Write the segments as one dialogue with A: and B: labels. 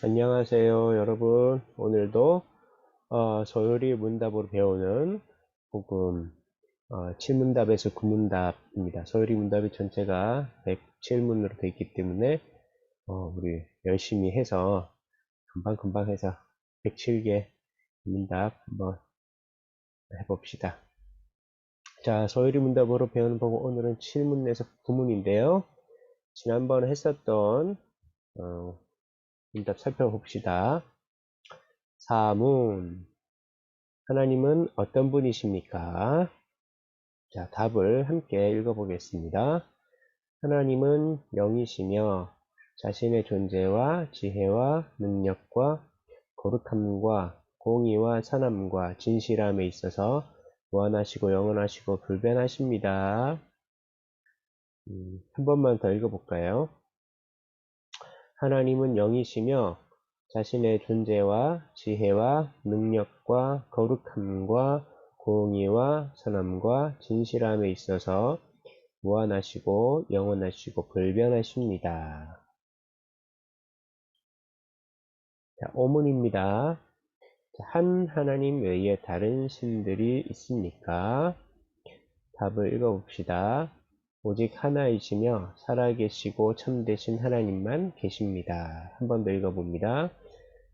A: 안녕하세요, 여러분. 오늘도 소요리 문답으로 배우는 혹은 7문답에서 9문답입니다. 소요리 문답이 전체가 107문으로 되어 있기 때문에 우리 열심히 해서 금방금방 해서 107개 문답 한번 해봅시다. 자, 소요리 문답으로 배우는 법 오늘은 7문에서 9문인데요. 지난번 했었던 문답 살펴봅시다. 4문. 하나님은 어떤 분이십니까? 자, 답을 함께 읽어보겠습니다. 하나님은 영이시며 자신의 존재와 지혜와 능력과 거룩함과 공의와 선함과 진실함에 있어서 무한하시고 영원하시고 불변하십니다. 한 번만 더 읽어볼까요? 하나님은 영이시며 자신의 존재와 지혜와 능력과 거룩함과 공의와 선함과 진실함에 있어서 무한하시고 영원하시고 불변하십니다. 자, 5문입니다. 한 하나님 외에 다른 신들이 있습니까? 답을 읽어봅시다. 오직 하나이시며 살아계시고 참되신 하나님만 계십니다. 한 번 더 읽어봅니다.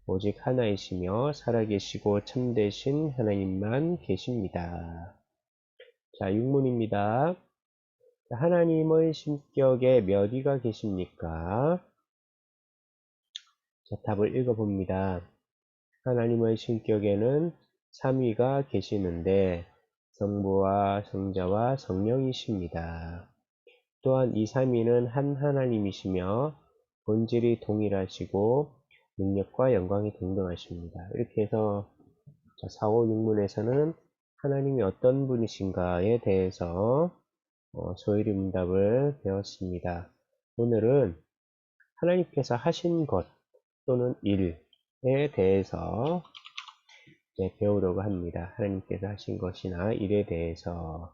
A: 오직 하나이시며 살아계시고 참되신 하나님만 계십니다. 자, 6문입니다. 하나님의 신격에 몇 위가 계십니까? 자, 답을 읽어봅니다. 하나님의 신격에는 3위가 계시는데 성부와 성자와 성령이십니다. 또한 이 3위는 한 하나님이시며 본질이 동일하시고 능력과 영광이 동등하십니다. 이렇게 해서 4, 5, 6문에서는 하나님이 어떤 분이신가에 대해서 소요리 문답을 배웠습니다. 오늘은 하나님께서 하신 것 또는 일에 대해서 배우려고 합니다. 하나님께서 하신 것이나 일에 대해서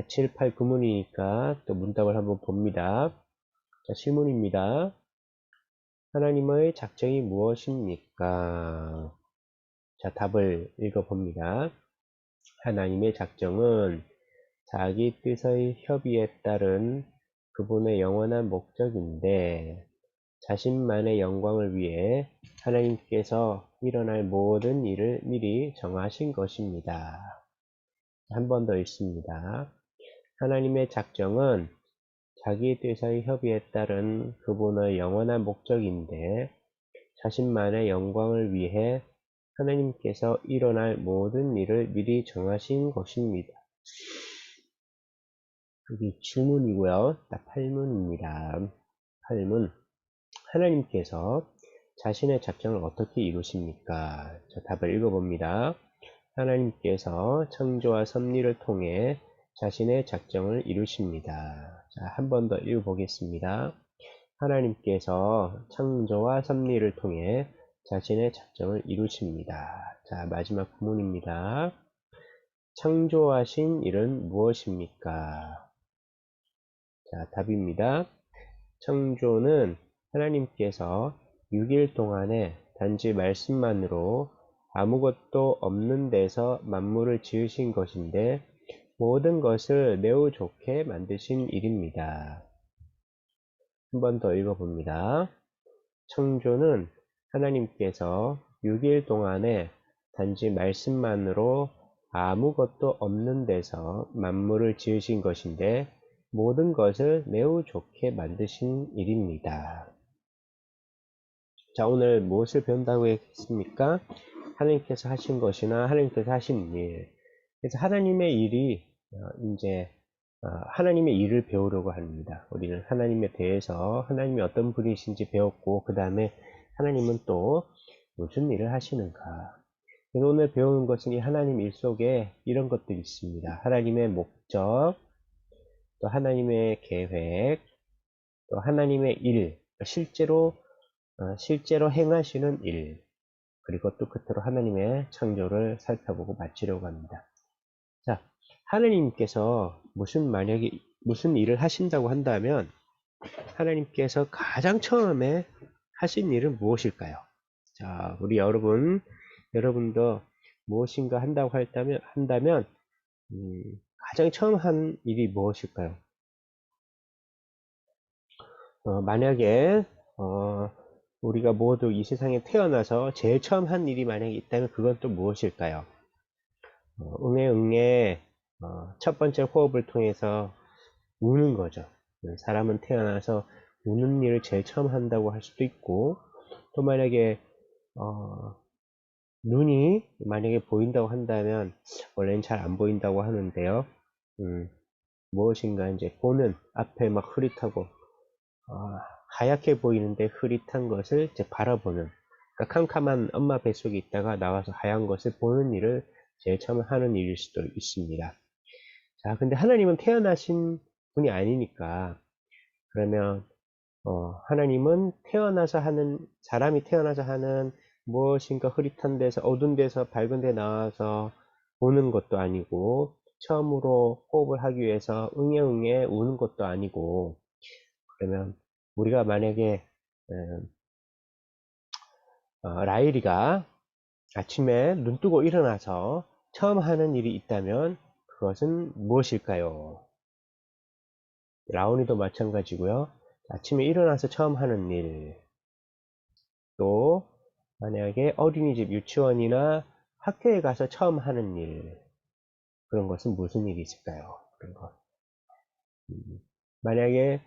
A: 7, 8, 9문이니까 또 문답을 한번 봅니다. 자, 실문입니다. 하나님의 작정이 무엇입니까? 자, 답을 읽어봅니다. 하나님의 작정은 자기 뜻의 협의에 따른 그분의 영원한 목적인데 자신만의 영광을 위해 하나님께서 일어날 모든 일을 미리 정하신 것입니다. 한 번 더 읽습니다. 하나님의 작정은 자기 뜻의 협의에 따른 그분의 영원한 목적인데 자신만의 영광을 위해 하나님께서 일어날 모든 일을 미리 정하신 것입니다. 여기 7문이고요. 8문입니다. 8문. 하나님께서 자신의 작정을 어떻게 이루십니까? 자, 답을 읽어봅니다. 하나님께서 창조와 섭리를 통해 자신의 작정을 이루십니다. 자, 한 번 더 읽어보겠습니다. 하나님께서 창조와 섭리를 통해 자신의 작정을 이루십니다. 자, 마지막 구문입니다. 창조하신 일은 무엇입니까? 자, 답입니다. 창조는 하나님께서 6일 동안에 단지 말씀만으로 아무것도 없는 데서 만물을 지으신 것인데 모든 것을 매우 좋게 만드신 일입니다. 한 번 더 읽어봅니다. 창조는 하나님께서 6일 동안에 단지 말씀만으로 아무것도 없는 데서 만물을 지으신 것인데 모든 것을 매우 좋게 만드신 일입니다. 자, 오늘 무엇을 배운다고 했습니까? 하나님께서 하신 것이나 하나님께서 하신 일. 그래서 하나님의 일이 하나님의 일을 배우려고 합니다. 우리는 하나님에 대해서 하나님이 어떤 분이신지 배웠고 그 다음에 하나님은 또 무슨 일을 하시는가. 오늘 배우는 것은 이 하나님 일 속에 이런 것들이 있습니다. 하나님의 목적, 또 하나님의 계획, 또 하나님의 일, 실제로 행하시는 일, 그리고 또 끝으로 하나님의 창조를 살펴보고 마치려고 합니다. 자, 하나님께서 만약에 무슨 일을 하신다고 한다면 하나님께서 가장 처음에 하신 일은 무엇일까요? 자, 우리 여러분도 무엇인가 한다면, 가장 처음 한 일이 무엇일까요? 만약에, 우리가 모두 이 세상에 태어나서 제일 처음 한 일이 만약에 있다면 그건 또 무엇일까요? 응애, 첫 번째 호흡을 통해서 우는 거죠. 사람은 태어나서 우는 일을 제일 처음 한다고 할 수도 있고, 또 만약에, 어, 눈이 만약에 보인다고 한다면, 원래는 잘 안 보인다고 하는데요. 무엇인가 이제 보는, 앞에 막 흐릿하고, 하얗게 보이는데 흐릿한 것을 이제 바라보는, 그러니까 캄캄한 엄마 뱃속에 있다가 나와서 하얀 것을 보는 일을 제일 처음 하는 일일 수도 있습니다. 자, 근데 하나님은 태어나신 분이 아니니까, 그러면, 하나님은 사람이 태어나서 하는 무엇인가 흐릿한 데서, 어두운 데서 밝은 데 나와서 보는 것도 아니고, 처음으로 호흡을 하기 위해서 응애응애 우는 것도 아니고, 그러면 우리가 만약에, 라일이가 아침에 눈 뜨고 일어나서 처음 하는 일이 있다면 그것은 무엇일까요? 라온이도 마찬가지고요. 아침에 일어나서 처음 하는 일, 또 만약에 어린이집, 유치원이나 학교에 가서 처음 하는 일, 그런 것은 무슨 일이 있을까요? 그런 것. 만약에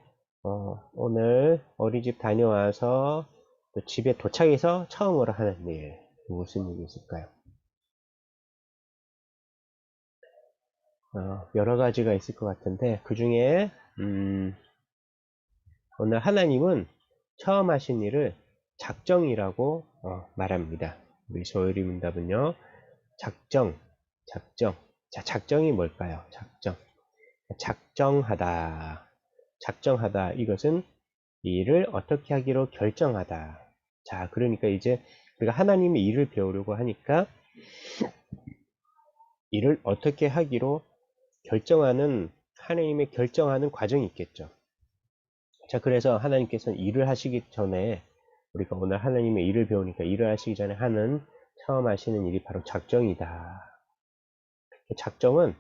A: 오늘 어린이집 다녀와서 또 집에 도착해서 처음으로 하는 일, 무슨 일이 있을까요? 여러 가지가 있을 것 같은데 그 중에 오늘 하나님은 처음 하신 일을 작정이라고 말합니다. 우리 소요리 문답은요. 작정. 자, 작정이 뭘까요? 작정하다. 작정하다. 이것은 이 일을 어떻게 하기로 결정하다. 자, 그러니까 이제 우리가 하나님의 일을 배우려고 하니까 일을 어떻게 하기로 결정하는 하나님의 결정하는 과정이 있겠죠. 자, 그래서 하나님께서는 일을 하시기 전에 우리가 오늘 하나님의 일을 배우니까 일을 하시기 전에 처음 하시는 일이 바로 작정이다. 작정은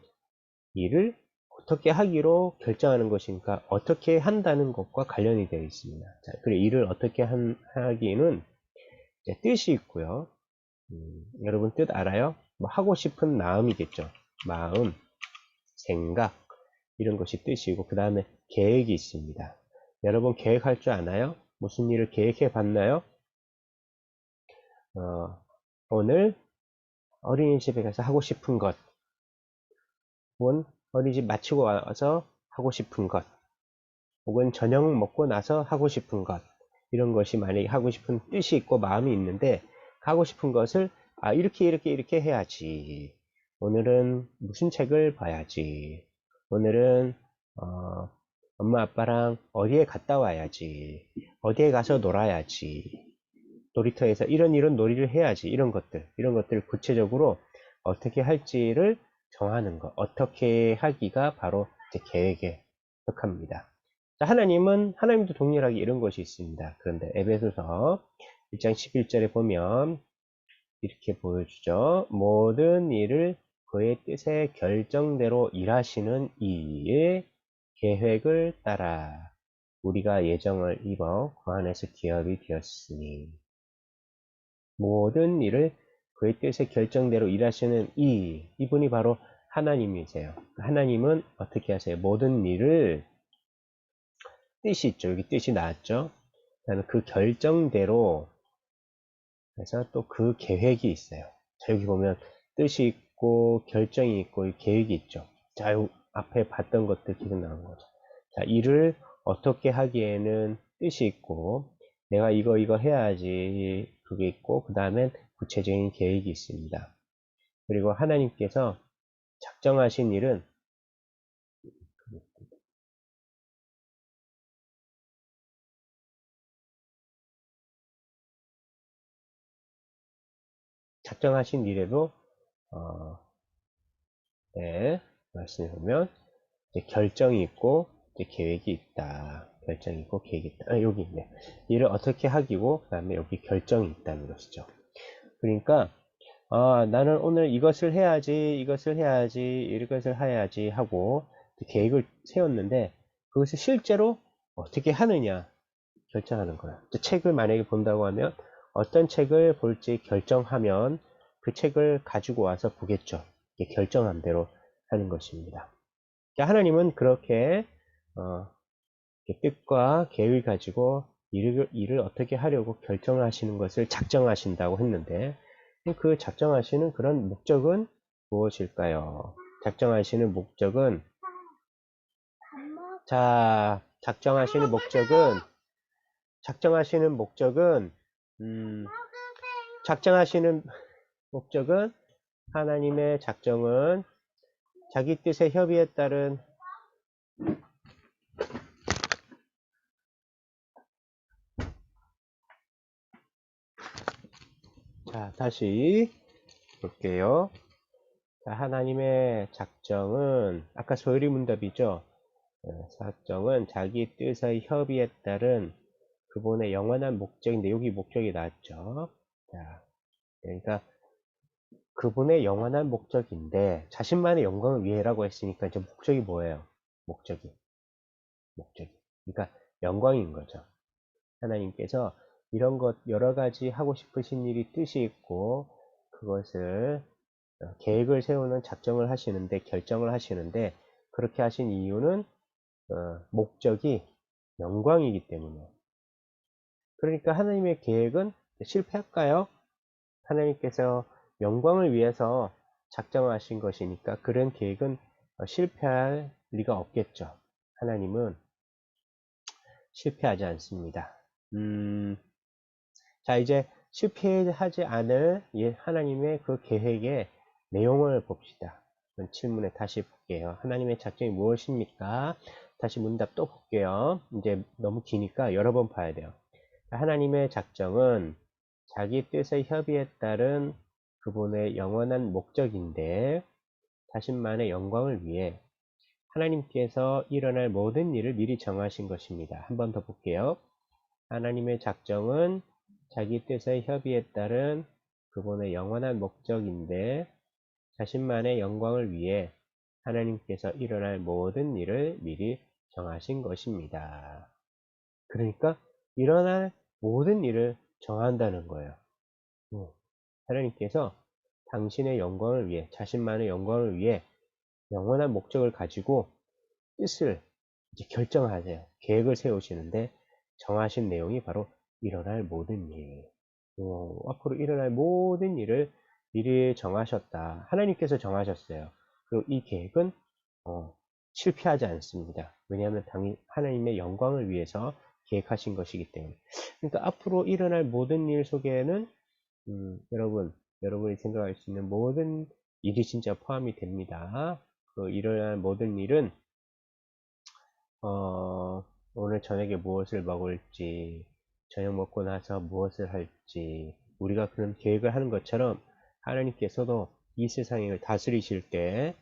A: 일을 어떻게 하기로 결정하는 것이니까 어떻게 한다는 것과 관련이 되어 있습니다. 자, 그리고 일을 어떻게 하기는 이제 뜻이 있고요. 여러분 뜻 알아요? 뭐 하고 싶은 마음이겠죠. 마음, 생각 이런 것이 뜻이고 그 다음에 계획이 있습니다. 여러분 계획할 줄 아나요? 무슨 일을 계획해 봤나요? 오늘 어린이집에 가서 하고 싶은 것 혹은 어린이집 마치고 와서 하고 싶은 것 혹은 저녁 먹고 나서 하고 싶은 것 이런 것이 만약에 하고 싶은 뜻이 있고 마음이 있는데 하고 싶은 것을 이렇게 해야지 오늘은 무슨 책을 봐야지 오늘은 엄마 아빠랑 어디에 갔다 와야지 어디에 가서 놀아야지 놀이터에서 이런 놀이를 해야지 이런 것들 구체적으로 어떻게 할지를 정하는 것 어떻게 하기가 바로 계획에 속합니다. 자, 하나님도 동일하게 이런 것이 있습니다. 그런데 에베소서 1장 11절에 보면 이렇게 보여주죠. 모든 일을 그의 뜻의 결정대로 일하시는 이의 계획을 따라 우리가 예정을 입어 그 안에서 기업이 되었으니 모든 일을 그의 뜻의 결정대로 일하시는 이분이 바로 하나님이세요. 하나님은 어떻게 하세요? 모든 일을 뜻이 있죠. 여기 뜻이 나왔죠. 그다음에 그 결정대로 그래서 또 그 계획이 있어요. 자, 여기 보면 뜻이 있고 결정이 있고 계획이 있죠. 자, 앞에 봤던 것들 계속 나온 거죠. 자, 일을 어떻게 하기에는 뜻이 있고 내가 이거 해야지 그게 있고 그 다음엔 구체적인 계획이 있습니다. 그리고 하나님께서 작정하신 일은 작정하신 일에도 네, 말씀해 보면 결정이 있고 계획이 있다. 결정이 있고 계획이 있다. 여기 있네. 일을 어떻게 하기고 그 다음에 여기 결정이 있다는 것이죠. 그러니까 나는 오늘 이것을 해야지, 이것을 해야지, 이것을 해야지 하고 계획을 세웠는데 그것을 실제로 어떻게 하느냐 결정하는 거야. 책을 만약에 본다고 하면 어떤 책을 볼지 결정하면 그 책을 가지고 와서 보겠죠. 결정한 대로 하는 것입니다. 하나님은 그렇게 뜻과 계획을 가지고 일을 어떻게 하려고 결정을 하시는 것을 작정하신다고 했는데 그 작정하시는 그런 목적은 무엇일까요? 작정하시는 목적은 작정하시는 목적은 작정하시는 목적은 하나님의 작정은 자기 뜻의 협의에 따른 다시 볼게요. 하나님의 작정은 아까 소유리문답이죠. 작정은 자기 뜻의 협의에 따른 그분의 영원한 목적인데 여기 목적이 나왔죠. 그러니까 그분의 영원한 목적인데 자신만의 영광을 위해라고 했으니까 이제 목적이 뭐예요? 목적이. 그러니까 영광인 거죠. 하나님께서 이런 것 여러 가지 하고 싶으신 일이 뜻이 있고 그것을 계획을 세우는 작정을 하시는데 결정을 하시는데 그렇게 하신 이유는 목적이 영광이기 때문에. 그러니까 하나님의 계획은 실패할까요? 하나님께서 영광을 위해서 작정하신 것이니까 그런 계획은 실패할 리가 없겠죠. 하나님은 실패하지 않습니다. 자, 이제 실패하지 않을 하나님의 그 계획의 내용을 봅시다. 질문에 다시 볼게요. 하나님의 작정이 무엇입니까? 다시 문답 또 볼게요. 이제 너무 기니까 여러 번 봐야 돼요. 하나님의 작정은 자기 뜻의 협의에 따른 그분의 영원한 목적인데 자신만의 영광을 위해 하나님께서 일어날 모든 일을 미리 정하신 것입니다. 한 번 더 볼게요. 하나님의 작정은 자기 뜻의 협의에 따른 그분의 영원한 목적인데 자신만의 영광을 위해 하나님께서 일어날 모든 일을 미리 정하신 것입니다. 그러니까 일어날 모든 일을 정한다는 거예요. 하나님께서 당신의 영광을 위해 자신만의 영광을 위해 영원한 목적을 가지고 뜻을 이제 결정하세요. 계획을 세우시는데 정하신 내용이 바로 일어날 모든 일. 앞으로 일어날 모든 일을 미리 정하셨다. 하나님께서 정하셨어요. 그리고 이 계획은 실패하지 않습니다. 왜냐하면 하나님의 영광을 위해서 계획하신 것이기 때문에. 그러니까 앞으로 일어날 모든 일 속에는 여러분이 생각할 수 있는 모든 일이 진짜 포함이 됩니다. 그 일어날 모든 일은 오늘 저녁에 무엇을 먹을지, 저녁 먹고 나서 무엇을 할지, 우리가 그런 계획을 하는 것처럼 하나님께서도 이 세상을 다스리실 때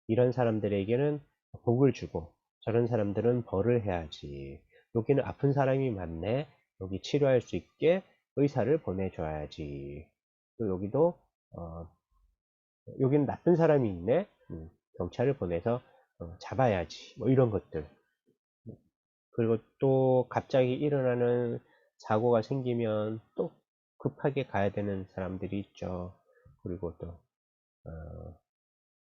A: 이런 사람들에게는 복을 주고 저런 사람들은 벌을 해야지. 여기는 아픈 사람이 많네. 여기 치료할 수 있게 의사를 보내줘야지. 또 여기는 나쁜 사람이 있네. 경찰을 보내서 잡아야지. 뭐 이런 것들. 그리고 또 갑자기 일어나는 사고가 생기면 또 급하게 가야 되는 사람들이 있죠. 그리고 또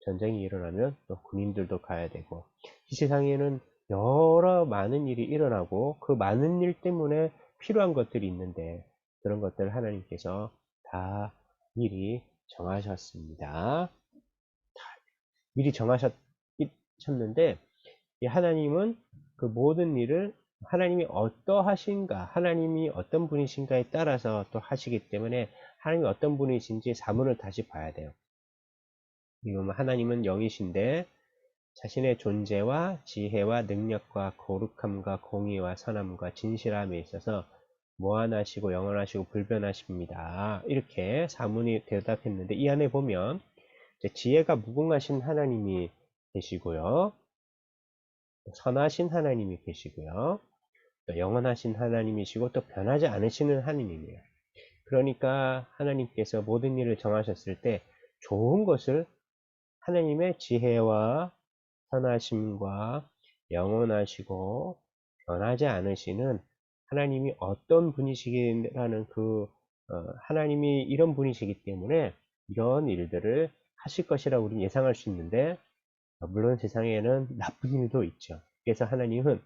A: 전쟁이 일어나면 또 군인들도 가야 되고 이 세상에는 여러 많은 일이 일어나고 그 많은 일 때문에 필요한 것들이 있는데 그런 것들을 하나님께서 다 미리 정하셨습니다. 미리 정하셨는데 하나님은 그 모든 일을 하나님이 어떠하신가, 하나님이 어떤 분이신가에 따라서 또 하시기 때문에 하나님이 어떤 분이신지 사문을 다시 봐야 돼요. 이건 하나님은 영이신데 자신의 존재와 지혜와 능력과 거룩함과 공의와 선함과 진실함에 있어서 무한하시고 영원하시고 불변하십니다. 이렇게 사문이 대답했는데 이 안에 보면 지혜가 무궁하신 하나님이 계시고요. 선하신 하나님이 계시고요. 또 영원하신 하나님이시고 또 변하지 않으시는 하나님이에요. 그러니까 하나님께서 모든 일을 정하셨을 때 좋은 것을 하나님의 지혜와 선하심과 영원하시고 변하지 않으시는 하나님이 어떤 분이시라는 하나님이 이런 분이시기 때문에 이런 일들을 하실 것이라고 우리는 예상할 수 있는데, 물론 세상에는 나쁜 일도 있죠. 그래서 하나님은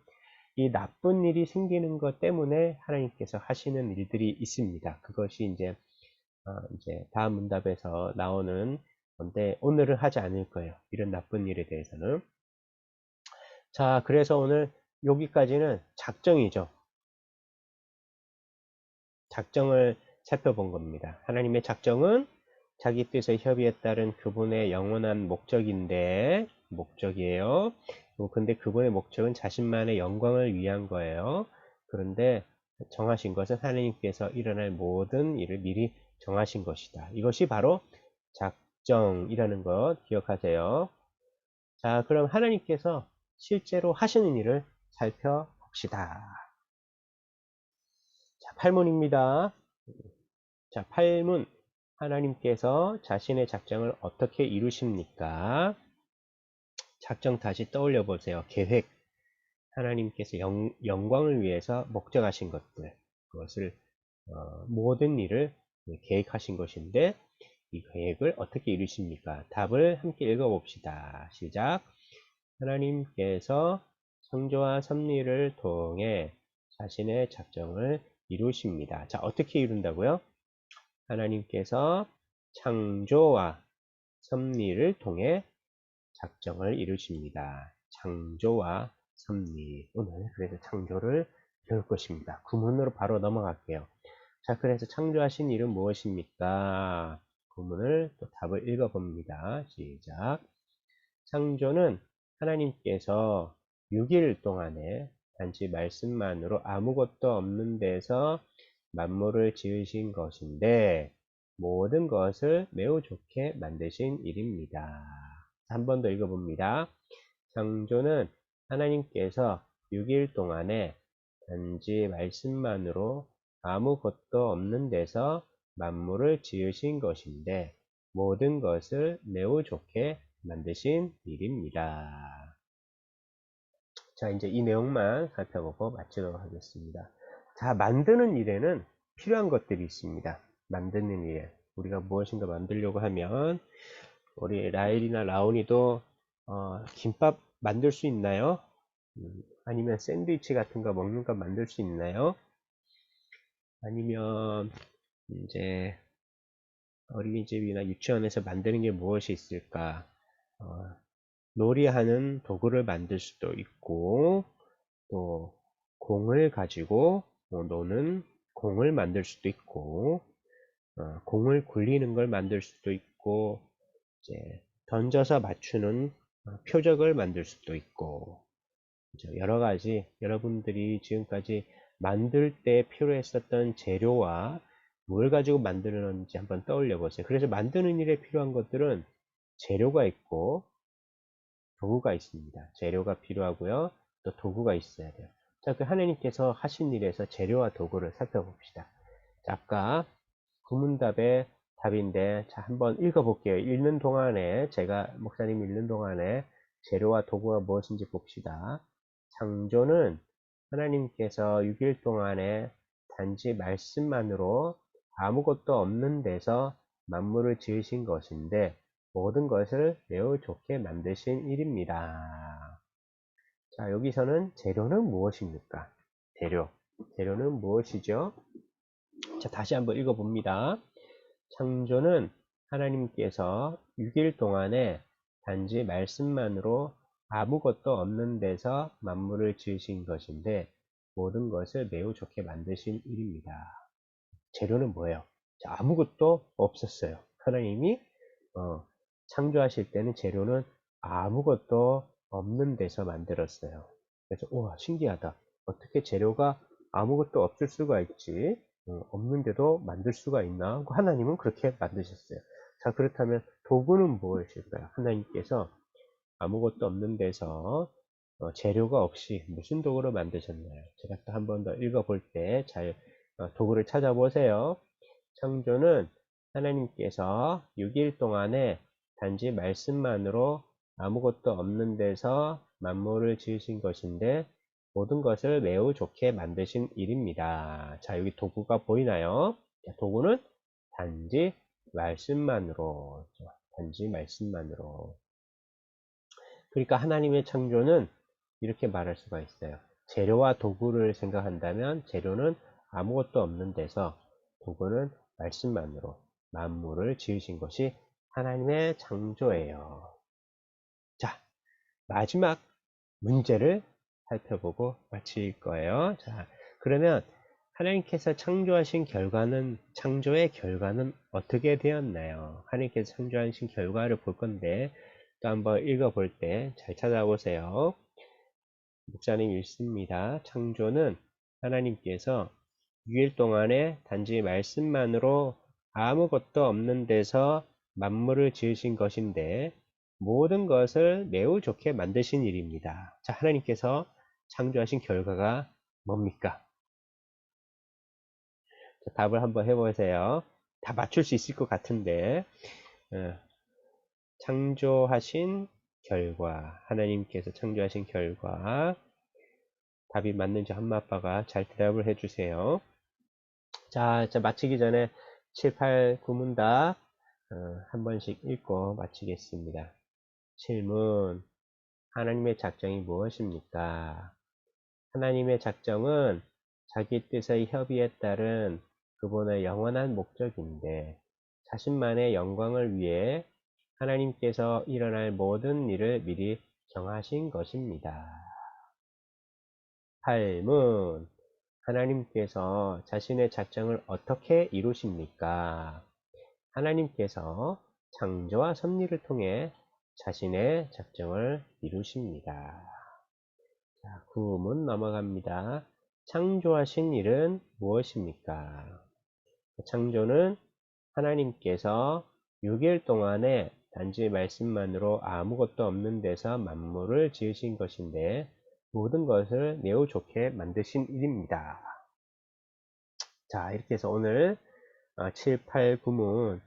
A: 이 나쁜 일이 생기는 것 때문에 하나님께서 하시는 일들이 있습니다. 그것이 이제 다음 문답에서 나오는 건데, 오늘은 하지 않을 거예요. 이런 나쁜 일에 대해서는. 자, 그래서 오늘 여기까지는 작정이죠. 작정을 살펴본 겁니다. 하나님의 작정은 자기 뜻의 협의에 따른 그분의 영원한 목적이에요. 근데 그분의 목적은 자신만의 영광을 위한 거예요. 그런데 정하신 것은 하나님께서 일어날 모든 일을 미리 정하신 것이다. 이것이 바로 작정이라는 것 기억하세요. 자, 그럼 하나님께서 실제로 하시는 일을 살펴봅시다. 자, 8문입니다. 자, 8문. 하나님께서 자신의 작정을 어떻게 이루십니까? 작정 다시 떠올려 보세요. 계획. 하나님께서 영광을 위해서 목적하신 것들. 그것을, 모든 일을 계획하신 것인데, 이 계획을 어떻게 이루십니까? 답을 함께 읽어봅시다. 시작. 하나님께서 창조와 섭리를 통해 자신의 작정을 이루십니다. 자, 어떻게 이룬다고요? 하나님께서 창조와 섭리를 통해 작정을 이루십니다. 창조와 섭리. 오늘 그래서 창조를 배울 것입니다. 구문으로 바로 넘어갈게요. 자, 그래서 창조하신 일은 무엇입니까? 구문을 또 답을 읽어봅니다. 시작. 창조는 하나님께서 6일 동안에 단지 말씀만으로 아무것도 없는 데서 만물을 지으신 것인데 모든 것을 매우 좋게 만드신 일입니다. 한 번 더 읽어봅니다. 창조는 하나님께서 6일 동안에 단지 말씀만으로 아무것도 없는 데서 만물을 지으신 것인데 모든 것을 매우 좋게 만드신 일입니다. 자, 이제 이 내용만 살펴보고 마치도록 하겠습니다. 자, 만드는 일에는 필요한 것들이 있습니다. 만드는 일에 우리가 무엇인가 만들려고 하면 우리 라일이나 라온이도 김밥 만들 수 있나요? 아니면 샌드위치 같은 거 먹는 거 만들 수 있나요? 아니면 이제 어린이집이나 유치원에서 만드는 게 무엇이 있을까? 어, 놀이하는 도구를 만들 수도 있고, 또 공을 가지고 노는 공을 만들 수도 있고, 공을 굴리는 걸 만들 수도 있고, 이제 던져서 맞추는 표적을 만들 수도 있고, 여러 가지 여러분들이 지금까지 만들 때 필요했었던 재료와 뭘 가지고 만들었는지 한번 떠올려 보세요. 그래서 만드는 일에 필요한 것들은 재료가 있고 도구가 있습니다. 재료가 필요하고요. 또 도구가 있어야 돼요. 자, 그 하나님께서 하신 일에서 재료와 도구를 살펴봅시다. 자, 아까 구문답의 답인데, 자, 한번 읽어볼게요. 읽는 동안에, 제가 목사님 읽는 동안에 재료와 도구가 무엇인지 봅시다. 창조는 하나님께서 6일 동안에 단지 말씀만으로 아무것도 없는 데서 만물을 지으신 것인데, 모든 것을 매우 좋게 만드신 일입니다. 자, 여기서는 재료는 무엇입니까? 재료는 무엇이죠? 자, 다시 한번 읽어봅니다. 창조는 하나님께서 6일 동안에 단지 말씀만으로 아무것도 없는 데서 만물을 지으신 것인데 모든 것을 매우 좋게 만드신 일입니다. 재료는 뭐예요? 자, 아무것도 없었어요. 하나님이 창조하실 때는 재료는 아무것도 없는 데서 만들었어요. 그래서 우와, 신기하다. 어떻게 재료가 아무것도 없을 수가 있지? 없는데도 만들 수가 있나? 하나님은 그렇게 만드셨어요. 자, 그렇다면 도구는 무엇일까요? 하나님께서 아무것도 없는 데서 재료가 없이 무슨 도구로 만드셨나요? 제가 또 한 번 더 읽어볼 때 잘 도구를 찾아보세요. 창조는 하나님께서 6일 동안에 단지 말씀만으로 아무것도 없는 데서 만물을 지으신 것인데 모든 것을 매우 좋게 만드신 일입니다. 자, 여기 도구가 보이나요? 자, 도구는 단지 말씀만으로, 단지 말씀만으로. 그러니까 하나님의 창조는 이렇게 말할 수가 있어요. 재료와 도구를 생각한다면 재료는 아무것도 없는 데서, 도구는 말씀만으로 만물을 지으신 것이 하나님의 창조예요. 자, 마지막 문제를 살펴보고 마칠 거예요. 자, 그러면 하나님께서 창조하신 결과는, 창조의 결과는 어떻게 되었나요? 하나님께서 창조하신 결과를 볼 건데, 또 한번 읽어볼 때 잘 찾아보세요. 목사님 읽습니다. 창조는 하나님께서 6일 동안에 단지 말씀만으로 아무것도 없는 데서 만물을 지으신 것인데 모든 것을 매우 좋게 만드신 일입니다. 자, 하나님께서 창조하신 결과가 뭡니까? 자, 답을 한번 해보세요. 다 맞출 수 있을 것 같은데, 어, 창조하신 결과, 하나님께서 창조하신 결과, 답이 맞는지 엄마 아빠가 잘 대답을 해주세요. 자, 마치기 전에 7, 8, 9문답 한 번씩 읽고 마치겠습니다. 질문: 하나님의 작정이 무엇입니까? 하나님의 작정은 자기 뜻의 협의에 따른 그분의 영원한 목적인데 자신만의 영광을 위해 하나님께서 일어날 모든 일을 미리 정하신 것입니다. 8문: 하나님께서 자신의 작정을 어떻게 이루십니까? 하나님께서 창조와 섭리를 통해 자신의 작정을 이루십니다. 자, 9문 넘어갑니다. 창조하신 일은 무엇입니까? 창조는 하나님께서 6일 동안에 단지 말씀만으로 아무것도 없는 데서 만물을 지으신 것인데 모든 것을 매우 좋게 만드신 일입니다. 자, 이렇게 해서 오늘 7, 8, 9문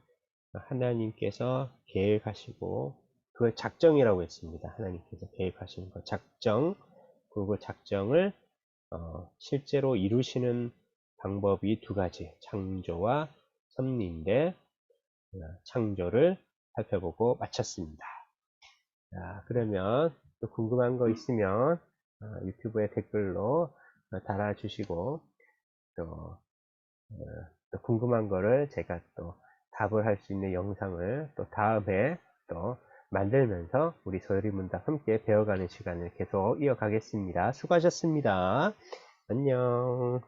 A: 하나님께서 계획하시고 그걸 작정이라고 했습니다. 하나님께서 계획하시는 것 작정, 그리고 작정을 실제로 이루시는 방법이 두 가지, 창조와 섭리인데 창조를 살펴보고 마쳤습니다. 자, 그러면 또 궁금한 거 있으면 유튜브에 댓글로 달아주시고 또 궁금한 거를 제가 또 답을 할 수 있는 영상을 또 다음에 또 만들면서 우리 소리문답 함께 배워가는 시간을 계속 이어가겠습니다. 수고하셨습니다. 안녕.